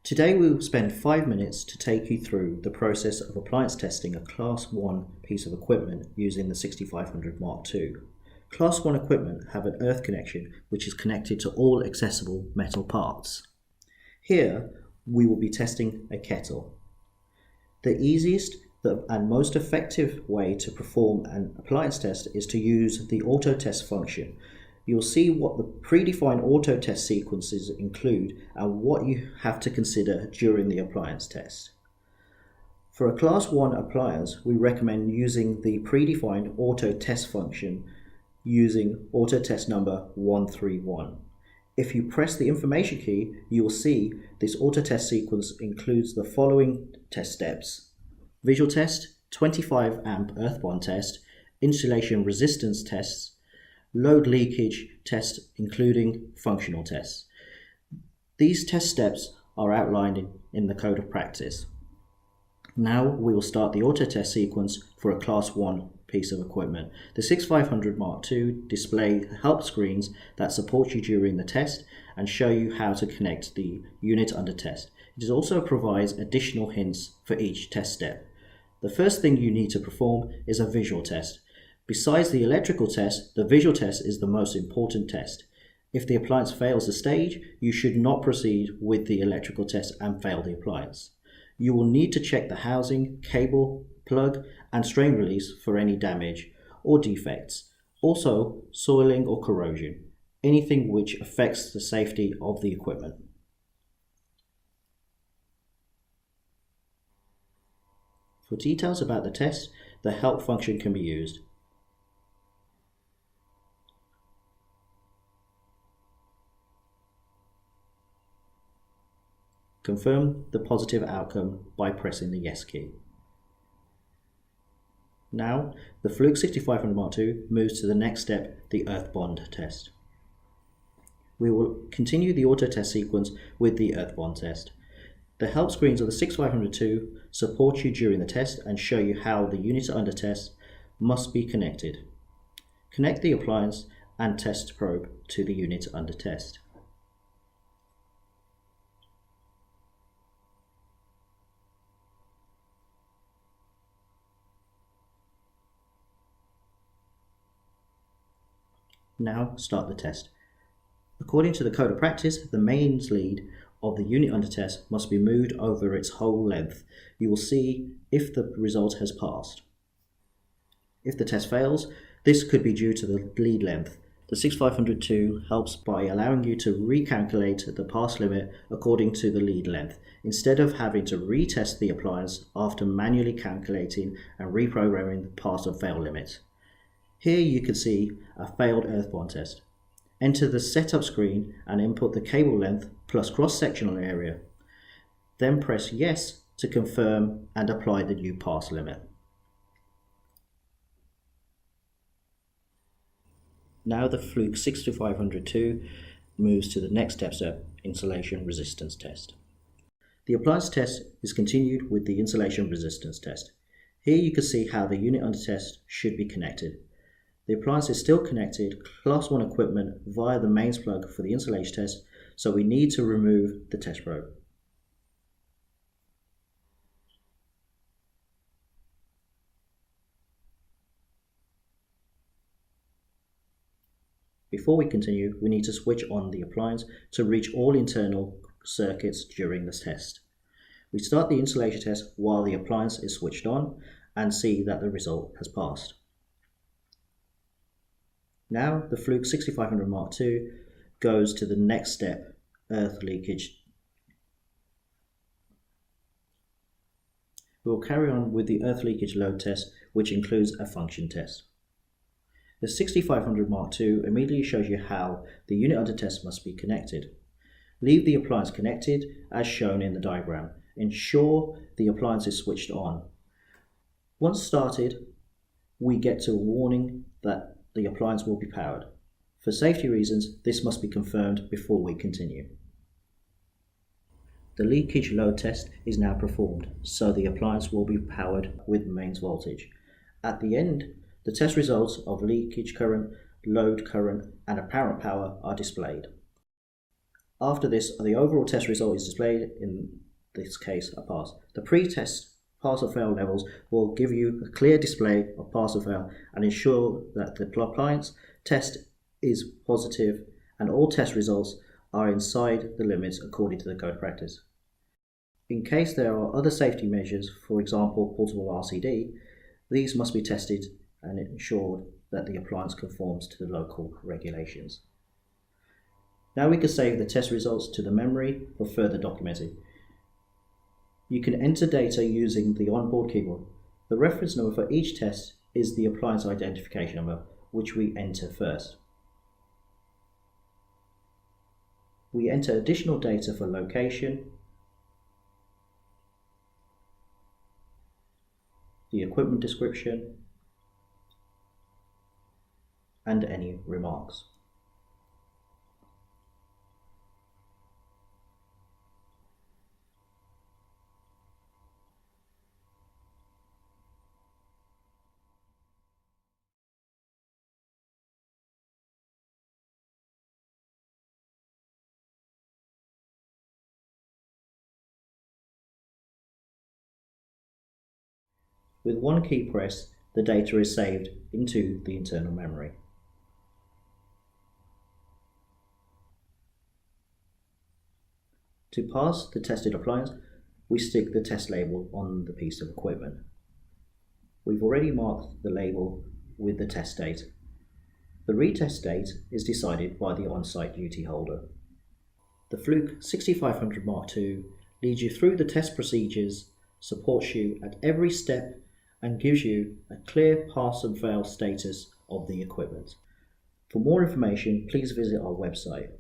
Today we will spend 5 minutes to take you through the process of appliance testing a Class 1 piece of equipment using the 6500 Mark II. Class 1 equipment have an earth connection which is connected to all accessible metal parts. Here we will be testing a kettle. The easiest and most effective way to perform an appliance test is to use the auto test function. You'll see what the predefined auto test sequences include and what you have to consider during the appliance test. For a Class 1 appliance, we recommend using the predefined auto test function using auto test number 131. If you press the information key, you will see this auto test sequence includes the following test steps: visual test, 25 amp Earthborn test, insulation resistance tests, load leakage test, including functional tests. These test steps are outlined in the code of practice. Now we will start the auto test sequence for a Class 1 piece of equipment. The 6500 Mark II display help screens that support you during the test and show you how to connect the unit under test. It also provides additional hints for each test step. The first thing you need to perform is a visual test. Besides the electrical test, the visual test is the most important test. If the appliance fails the stage, you should not proceed with the electrical test and fail the appliance. You will need to check the housing, cable, plug, and strain release for any damage or defects. Also, soiling or corrosion, anything which affects the safety of the equipment. For details about the test, the help function can be used. Confirm the positive outcome by pressing the yes key. Now, the Fluke 6500 Mark II moves to the next step, the Earthborn test. We will continue the auto test sequence with the Earthborn test. The help screens of the 6500 II support you during the test and show you how the unit under test must be connected. Connect the appliance and test probe to the unit under test. Now start the test. According to the code of practice, the mains lead of the unit under test must be moved over its whole length. You will see if the result has passed. If the test fails, this could be due to the lead length. The 6500 II helps by allowing you to recalculate the pass limit according to the lead length, instead of having to retest the appliance after manually calculating and reprogramming the pass or fail limit. Here you can see a failed Earthborn test. Enter the setup screen and input the cable length plus cross-sectional area. Then press yes to confirm and apply the new pass limit. Now the Fluke 6500 II moves to the next step, insulation resistance test. The appliance test is continued with the insulation resistance test. Here you can see how the unit under test should be connected. The appliance is still connected Class 1 equipment via the mains plug for the insulation test, so we need to remove the test probe. Before we continue, we need to switch on the appliance to reach all internal circuits during this test. We start the insulation test while the appliance is switched on and see that the result has passed. Now the Fluke 6500 Mark II goes to the next step, earth leakage. We will carry on with the earth leakage load test, which includes a function test. The 6500 Mark II immediately shows you how the unit under test must be connected. Leave the appliance connected as shown in the diagram. Ensure the appliance is switched on. Once started, we get to a warning that the appliance will be powered. For safety reasons, this must be confirmed before we continue. The leakage load test is now performed, so the appliance will be powered with mains voltage. At the end, the test results of leakage current, load current, and apparent power are displayed. After this, the overall test result is displayed, in this case a pass. The pre-test pass or fail levels will give you a clear display of pass or fail and ensure that the appliance test is positive and all test results are inside the limits according to the code of practice. In case there are other safety measures, for example portable RCD, these must be tested and ensured that the appliance conforms to the local regulations. Now we can save the test results to the memory for further documenting. You can enter data using the onboard keyboard. The reference number for each test is the appliance identification number, which we enter first. We enter additional data for location, the equipment description, and any remarks. With one key press, the data is saved into the internal memory. To pass the tested appliance, we stick the test label on the piece of equipment. We've already marked the label with the test date. The retest date is decided by the on-site duty holder. The Fluke 6500 Mark II leads you through the test procedures, supports you at every step, and gives you a clear pass and fail status of the equipment. For more information, please visit our website.